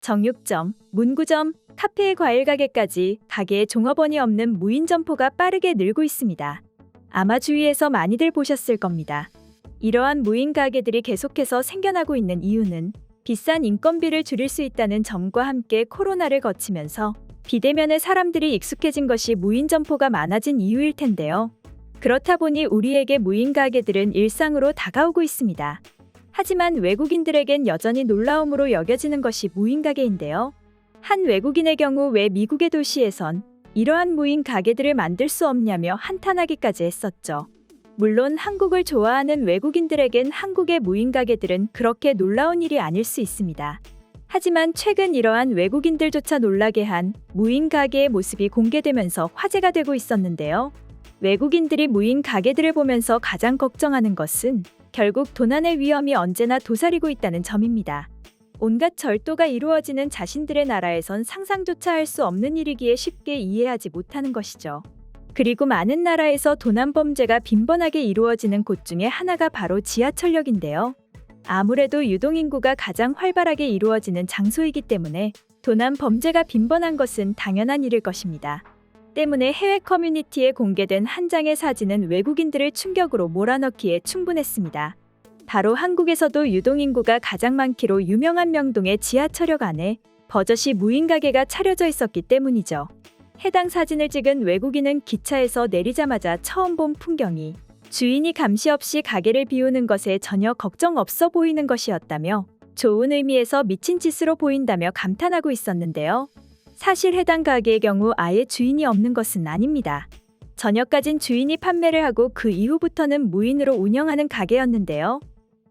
정육점, 문구점, 카페 과일 가게까지 가게에 종업원이 없는 무인 점포가 빠르게 늘고 있습니다. 아마 주위에서 많이들 보셨을 겁니다. 이러한 무인 가게들이 계속해서 생겨나고 있는 이유는 비싼 인건비를 줄일 수 있다는 점과 함께 코로나를 거치면서 비대면에 사람들이 익숙해진 것이 무인 점포가 많아진 이유일 텐데요. 그렇다 보니 우리에게 무인 가게들은 일상으로 다가오고 있습니다. 하지만 외국인들에겐 여전히 놀라움으로 여겨지는 것이 무인 가게인데요. 한 외국인의 경우 왜 미국의 도시에선 이러한 무인 가게들을 만들 수 없냐며 한탄하기까지 했었죠. 물론 한국을 좋아하는 외국인들에겐 한국의 무인 가게들은 그렇게 놀라운 일이 아닐 수 있습니다. 하지만 최근 이러한 외국인들조차 놀라게 한 무인 가게의 모습이 공개되면서 화제가 되고 있었는데요. 외국인들이 무인 가게들을 보면서 가장 걱정하는 것은 결국 도난의 위험이 언제나 도사리고 있다는 점입니다. 온갖 절도가 이루어지는 자신들의 나라에선 상상조차 할 수 없는 일이기에 쉽게 이해하지 못하는 것이죠. 그리고 많은 나라에서 도난 범죄가 빈번하게 이루어지는 곳 중에 하나가 바로 지하철역인데요. 아무래도 유동인구가 가장 활발하게 이루어지는 장소이기 때문에 도난 범죄가 빈번한 것은 당연한 일일 것입니다. 때문에 해외 커뮤니티에 공개된 한 장의 사진은 외국인들을 충격으로 몰아넣기에 충분했습니다. 바로 한국에서도 유동인구가 가장 많기로 유명한 명동의 지하철역 안에 버젓이 무인 가게가 차려져 있었기 때문이죠. 해당 사진을 찍은 외국인은 기차에서 내리자마자 처음 본 풍경이 주인이 감시 없이 가게를 비우는 것에 전혀 걱정 없어 보이는 것이었다며 좋은 의미에서 미친 짓으로 보인다며 감탄하고 있었는데요. 사실 해당 가게의 경우 아예 주인이 없는 것은 아닙니다. 저녁까진 주인이 판매를 하고 그 이후부터는 무인으로 운영하는 가게였는데요.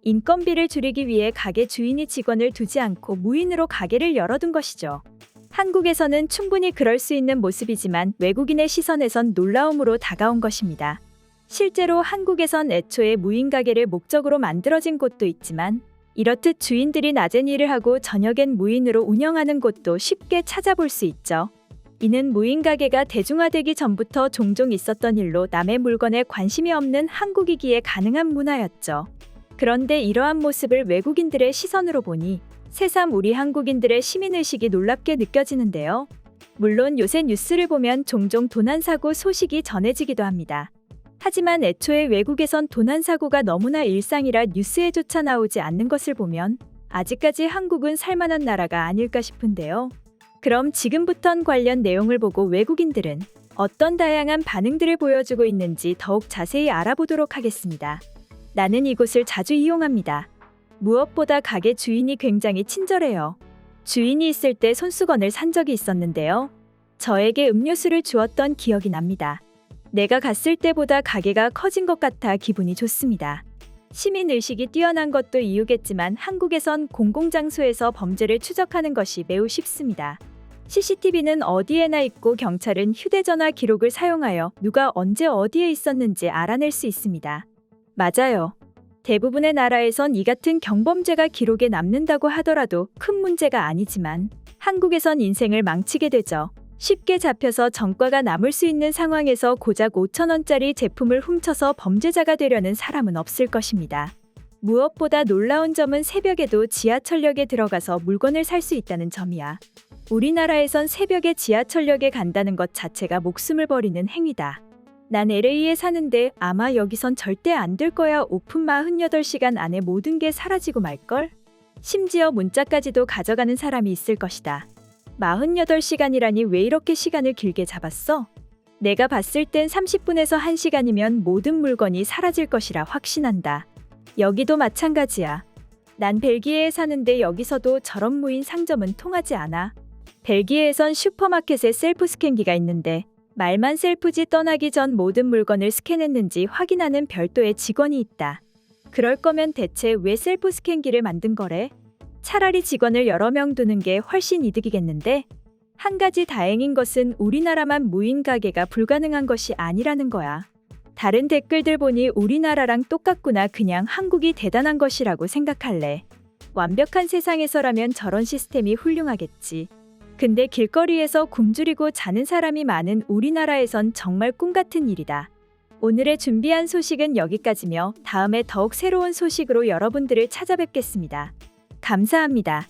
인건비를 줄이기 위해 가게 주인이 직원을 두지 않고 무인으로 가게를 열어둔 것이죠. 한국에서는 충분히 그럴 수 있는 모습이지만 외국인의 시선에선 놀라움으로 다가온 것입니다. 실제로 한국에선 애초에 무인 가게를 목적으로 만들어진 곳도 있지만 이렇듯 주인들이 낮엔 일을 하고 저녁엔 무인으로 운영하는 곳도 쉽게 찾아볼 수 있죠. 이는 무인 가게가 대중화되기 전부터 종종 있었던 일로 남의 물건에 관심이 없는 한국이기에 가능한 문화였죠. 그런데 이러한 모습을 외국인들의 시선으로 보니 새삼 우리 한국인들의 시민의식이 놀랍게 느껴지는데요. 물론 요새 뉴스를 보면 종종 도난사고 소식이 전해지기도 합니다. 하지만 애초에 외국에선 도난사고가 너무나 일상이라 뉴스에조차 나오지 않는 것을 보면 아직까지 한국은 살만한 나라가 아닐까 싶은데요. 그럼 지금부턴 관련 내용을 보고 외국인들은 어떤 다양한 반응들을 보여주고 있는지 더욱 자세히 알아보도록 하겠습니다. 나는 이곳을 자주 이용합니다. 무엇보다 가게 주인이 굉장히 친절해요. 주인이 있을 때 손수건을 산 적이 있었는데요. 저에게 음료수를 주었던 기억이 납니다. 내가 갔을 때보다 가게가 커진 것 같아 기분이 좋습니다. 시민의식이 뛰어난 것도 이유겠지만 한국에선 공공장소에서 범죄를 추적하는 것이 매우 쉽습니다. CCTV는 어디에나 있고 경찰은 휴대전화 기록을 사용하여 누가 언제 어디에 있었는지 알아낼 수 있습니다. 맞아요. 대부분의 나라에선 이 같은 경범죄가 기록에 남는다고 하더라도 큰 문제가 아니지만 한국에선 인생을 망치게 되죠. 쉽게 잡혀서 전과가 남을 수 있는 상황에서 고작 5,000원짜리 제품을 훔쳐서 범죄자가 되려는 사람은 없을 것입니다. 무엇보다 놀라운 점은 새벽에도 지하철역에 들어가서 물건을 살 수 있다는 점이야. 우리나라에선 새벽에 지하철역에 간다는 것 자체가 목숨을 버리는 행위다. 난 LA에 사는데 아마 여기선 절대 안 될 거야. 오픈 48시간 안에 모든 게 사라지고 말걸? 심지어 문자까지도 가져가는 사람이 있을 것이다. 48시간이라니 왜 이렇게 시간을 길게 잡았어? 내가 봤을 땐 30분에서 1시간이면 모든 물건이 사라질 것이라 확신한다. 여기도 마찬가지야. 난 벨기에에 사는데 여기서도 저런 무인 상점은 통하지 않아. 벨기에에선 슈퍼마켓에 셀프 스캔기가 있는데 말만 셀프지 떠나기 전 모든 물건을 스캔했는지 확인하는 별도의 직원이 있다. 그럴 거면 대체 왜 셀프 스캔기를 만든 거래? 차라리 직원을 여러 명 두는 게 훨씬 이득이겠는데? 한 가지 다행인 것은 우리나라만 무인 가게가 불가능한 것이 아니라는 거야. 다른 댓글들 보니 우리나라랑 똑같구나. 그냥 한국이 대단한 것이라고 생각할래. 완벽한 세상에서라면 저런 시스템이 훌륭하겠지. 근데 길거리에서 굶주리고 자는 사람이 많은 우리나라에선 정말 꿈같은 일이다. 오늘의 준비한 소식은 여기까지며 다음에 더욱 새로운 소식으로 여러분들을 찾아뵙겠습니다. 감사합니다.